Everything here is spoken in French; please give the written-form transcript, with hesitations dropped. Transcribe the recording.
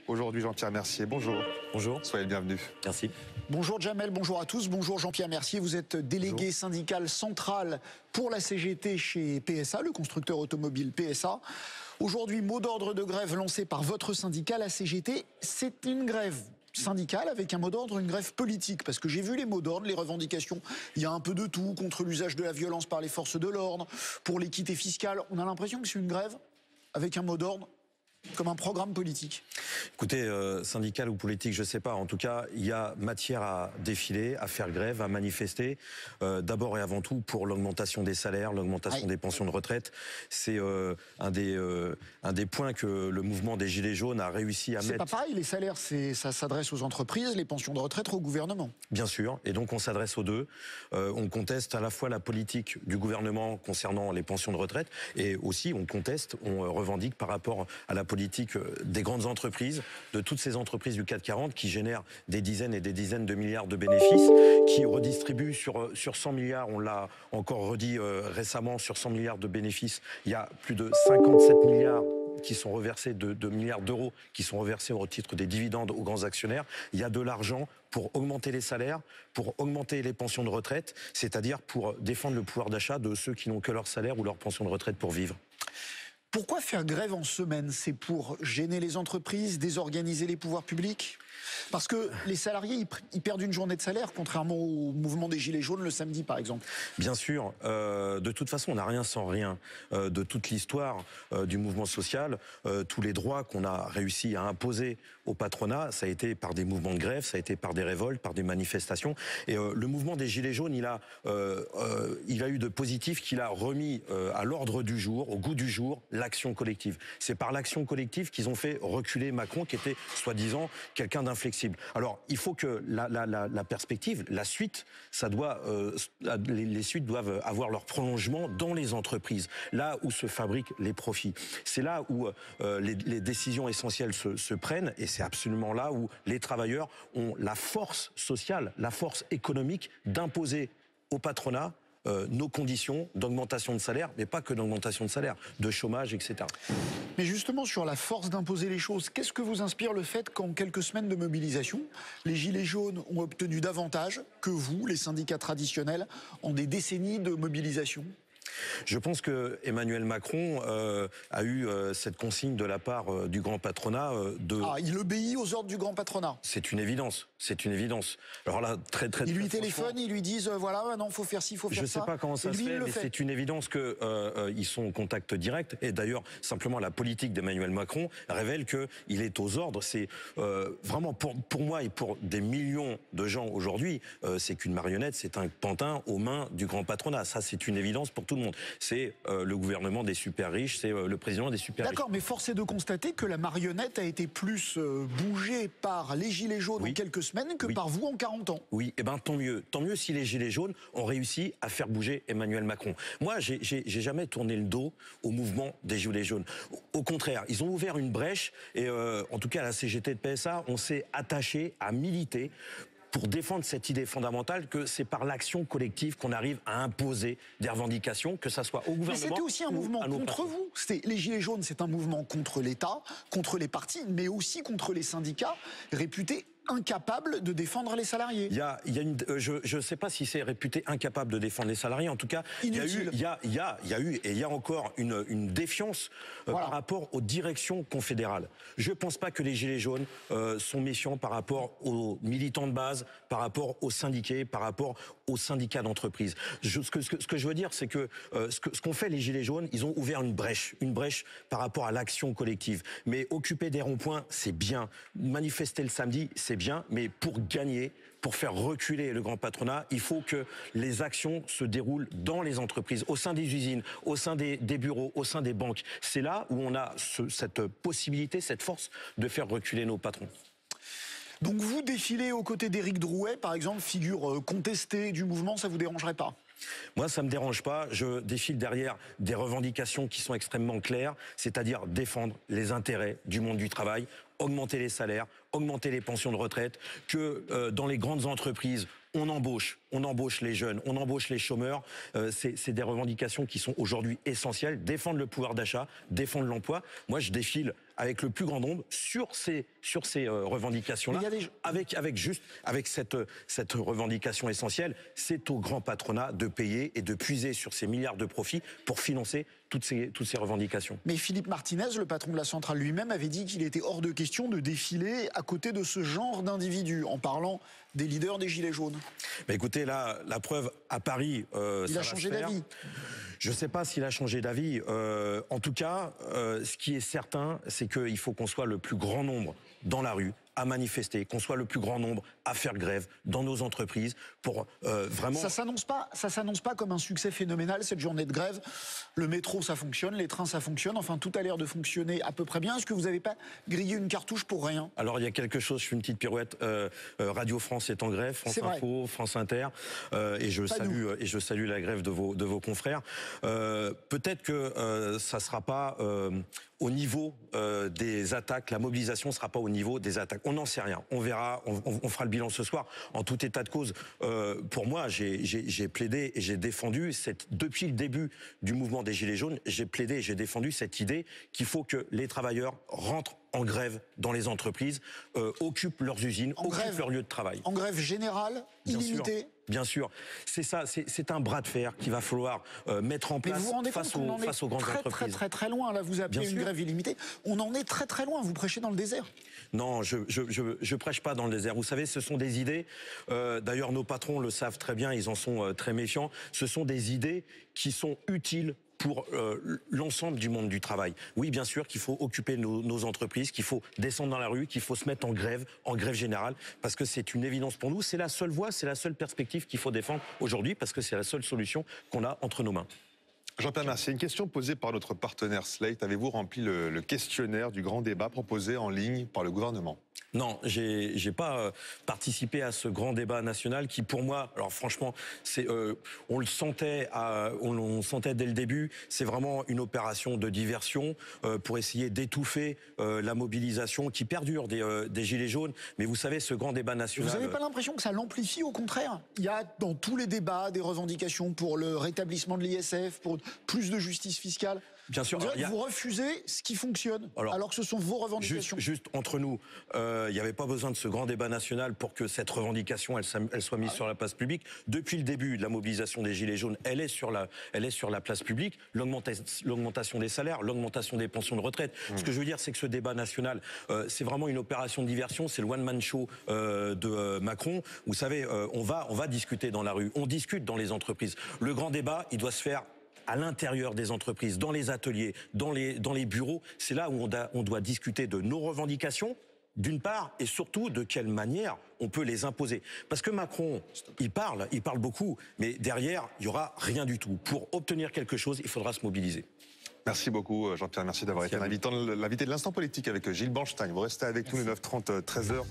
Aujourd'hui, Jean-Pierre Mercier, bonjour. Bonjour. Soyez le bienvenu. Merci. Bonjour Jamel, bonjour à tous. Bonjour Jean-Pierre Mercier, vous êtes délégué syndical central pour la CGT chez PSA, le constructeur automobile PSA. Aujourd'hui, mot d'ordre de grève lancé par votre syndicat, la CGT. C'est une grève syndicale avec un mot d'ordre, une grève politique. Parce que j'ai vu les mots d'ordre, les revendications. Il y a un peu de tout, contre l'usage de la violence par les forces de l'ordre, pour l'équité fiscale. On a l'impression que c'est une grève avec un mot d'ordre comme un programme politique. Écoutez, syndical ou politique, je ne sais pas. En tout cas, il y a matière à défiler, à faire grève, à manifester. D'abord et avant tout pour l'augmentation des salaires, l'augmentation des pensions de retraite. C'est un des points que le mouvement des Gilets jaunes a réussi à mettre. C'est pas pareil, les salaires, ça s'adresse aux entreprises, les pensions de retraite au gouvernement. Bien sûr, et donc on s'adresse aux deux. On conteste à la fois la politique du gouvernement concernant les pensions de retraite, et aussi on conteste, on revendique par rapport à la politique des grandes entreprises, de toutes ces entreprises du CAC 40 qui génèrent des dizaines et des dizaines de milliards de bénéfices, qui redistribuent sur 100 milliards, on l'a encore redit récemment, sur 100 milliards de bénéfices, il y a plus de 57 milliards qui sont reversés, de milliards d'euros qui sont reversés au titre des dividendes aux grands actionnaires. Il y a de l'argent pour augmenter les salaires, pour augmenter les pensions de retraite, c'est-à-dire pour défendre le pouvoir d'achat de ceux qui n'ont que leur salaire ou leur pension de retraite pour vivre. Pourquoi faire grève en semaine? C'est pour gêner les entreprises, désorganiser les pouvoirs publics? Parce que les salariés, ils perdent une journée de salaire, contrairement au mouvement des Gilets jaunes le samedi, par exemple. Bien sûr. De toute façon, on n'a rien sans rien. De toute l'histoire du mouvement social, tous les droits qu'on a réussi à imposer au patronat, ça a été par des mouvements de grève, ça a été par des révoltes, par des manifestations. Et le mouvement des Gilets jaunes, il a eu de positif qu'il a remis à l'ordre du jour, au goût du jour, l'action collective. C'est par l'action collective qu'ils ont fait reculer Macron, qui était, soi-disant, quelqu'un d'inflexible. Alors, il faut que la perspective, la suite, ça doit, les suites doivent avoir leur prolongement dans les entreprises, là où se fabriquent les profits. C'est là où les décisions essentielles se prennent, et c'est absolument là où les travailleurs ont la force sociale, la force économique d'imposer au patronat nos conditions d'augmentation de salaire, mais pas que d'augmentation de salaire, de chômage, etc. Mais justement, sur la force d'imposer les choses, qu'est-ce que vous inspire le fait qu'en quelques semaines de mobilisation, les Gilets jaunes ont obtenu davantage que vous, les syndicats traditionnels, en des décennies de mobilisation? Je pense que Emmanuel Macron a eu cette consigne de la part du grand patronat de... Ah, il obéit aux ordres du grand patronat. C'est une évidence, c'est une évidence. Alors là, très ils lui téléphonent, ils lui disent voilà, maintenant faut faire ci, faut faire ça. Je sais pas comment ça se fait, mais c'est une évidence que ils sont en contact direct. Et d'ailleurs, simplement la politique d'Emmanuel Macron révèle que il est aux ordres. C'est vraiment pour moi et pour des millions de gens aujourd'hui, c'est qu'une marionnette, c'est un pantin aux mains du grand patronat. Ça, c'est une évidence pour tout le monde. C'est le gouvernement des super riches, c'est le président des super riches. D'accord, mais force est de constater que la marionnette a été plus bougée par les Gilets jaunes en quelques semaines que par vous en 40 ans. Oui, et ben tant mieux si les Gilets jaunes ont réussi à faire bouger Emmanuel Macron. Moi, j'ai jamais tourné le dos au mouvement des Gilets jaunes. Au contraire, ils ont ouvert une brèche et en tout cas à la CGT de PSA, on s'est attaché à militer pour défendre cette idée fondamentale que c'est par l'action collective qu'on arrive à imposer des revendications, que ça soit au gouvernement. Mais c'était aussi un mouvement contre vous. Les Gilets jaunes, c'est un mouvement contre l'État, contre les partis, mais aussi contre les syndicats réputés incapable de défendre les salariés. Je ne sais pas si c'est réputé incapable de défendre les salariés. En tout cas, il y a eu et il y a encore une défiance par rapport aux directions confédérales. Je ne pense pas que les Gilets jaunes sont méfiants par rapport aux militants de base, par rapport aux syndiqués, par rapport aux syndicats d'entreprise. Ce que je veux dire, c'est que ce qu'ont fait les Gilets jaunes, ils ont ouvert une brèche par rapport à l'action collective. Mais occuper des ronds-points, c'est bien. Manifester le samedi, c'est bien, mais pour gagner, pour faire reculer le grand patronat, il faut que les actions se déroulent dans les entreprises, au sein des usines, au sein des bureaux, au sein des banques. C'est là où on a cette possibilité, cette force de faire reculer nos patrons. Donc vous défilez aux côtés d'Éric Drouet, par exemple, figure contestée du mouvement, ça vous dérangerait pas? Moi, ça me dérange pas. Je défile derrière des revendications qui sont extrêmement claires, c'est-à-dire défendre les intérêts du monde du travail, augmenter les salaires, augmenter les pensions de retraite, que dans les grandes entreprises, on embauche les jeunes, on embauche les chômeurs. C'est des revendications qui sont aujourd'hui essentielles. Défendre le pouvoir d'achat, défendre l'emploi. Moi, je défile avec le plus grand nombre sur ces revendications-là, avec cette revendication essentielle, c'est au grand patronat de payer et de puiser sur ces milliards de profits pour financer toutes ces revendications. Mais Philippe Martinez, le patron de la centrale lui-même, avait dit qu'il était hors de question de défiler à côté de ce genre d'individus, en parlant des leaders des Gilets jaunes. Mais écoutez, là, la preuve, à Paris, il a changé d'avis. Je ne sais pas s'il a changé d'avis. En tout cas, ce qui est certain, c'est qu'il faut qu'on soit le plus grand nombre dans la rue à manifester, qu'on soit le plus grand nombre à faire grève dans nos entreprises pour vraiment... Ça s'annonce pas comme un succès phénoménal, cette journée de grève. Le métro, ça fonctionne, les trains, ça fonctionne. Enfin, tout a l'air de fonctionner à peu près bien. Est-ce que vous n'avez pas grillé une cartouche pour rien? Alors, il y a quelque chose, je fais une petite pirouette. Radio France est en grève, France Info, France Inter. Et je salue la grève de vos confrères. Peut-être que ça ne sera pas au niveau des attaques, la mobilisation ne sera pas au niveau des attaques. On n'en sait rien, on verra, on fera le bilan ce soir. En tout état de cause, pour moi, j'ai plaidé et j'ai défendu, depuis le début du mouvement des Gilets jaunes, j'ai plaidé et j'ai défendu cette idée qu'il faut que les travailleurs rentrent en grève dans les entreprises, occupent leurs usines, occupent leur lieu de travail. En grève générale, illimitée. Bien sûr, c'est ça, c'est un bras de fer qu'il va falloir mettre en place face aux grandes entreprises. Très loin, là vous appelez une grève illimitée, on en est très loin, vous prêchez dans le désert. Non, je prêche pas dans le désert, vous savez, ce sont des idées, d'ailleurs nos patrons le savent très bien, ils en sont très méfiants, ce sont des idées qui sont utiles pour l'ensemble du monde du travail. Oui, bien sûr qu'il faut occuper nos entreprises, qu'il faut descendre dans la rue, qu'il faut se mettre en grève générale, parce que c'est une évidence pour nous. C'est la seule voie, c'est la seule perspective qu'il faut défendre aujourd'hui, parce que c'est la seule solution qu'on a entre nos mains. Jean-Pierre Mercier, une question posée par notre partenaire Slate. Avez-vous rempli le questionnaire du grand débat proposé en ligne par le gouvernement? Non, j'ai pas participé à ce grand débat national qui, pour moi, alors franchement, on le sentait dès le début. C'est vraiment une opération de diversion pour essayer d'étouffer la mobilisation qui perdure des Gilets jaunes. Mais vous savez, ce grand débat national. Vous n'avez pas l'impression que ça l'amplifie? Au contraire, il y a dans tous les débats des revendications pour le rétablissement de l'ISF, pour plus de justice fiscale. Bien sûr. Vous refusez ce qui fonctionne, alors que ce sont vos revendications. Juste entre nous, il n'y avait pas besoin de ce grand débat national pour que cette revendication elle soit mise sur la place publique. Depuis le début de la mobilisation des Gilets jaunes, elle est sur la place publique. L'augmentation des salaires, l'augmentation des pensions de retraite. Ce que je veux dire, c'est que ce débat national, c'est vraiment une opération de diversion. C'est le one-man show de Macron. Vous savez, on va discuter dans la rue, on discute dans les entreprises. Le grand débat, il doit se faire à l'intérieur des entreprises, dans les ateliers, dans les bureaux. C'est là où on doit discuter de nos revendications, d'une part, et surtout de quelle manière on peut les imposer. Parce que Macron, il parle beaucoup, mais derrière, il n'y aura rien du tout. Pour obtenir quelque chose, il faudra se mobiliser. Merci beaucoup Jean-Pierre, merci d'avoir été l'invité de l'Instant Politique avec Gilles Bernstein. Vous restez avec nous les 9h30, 13h.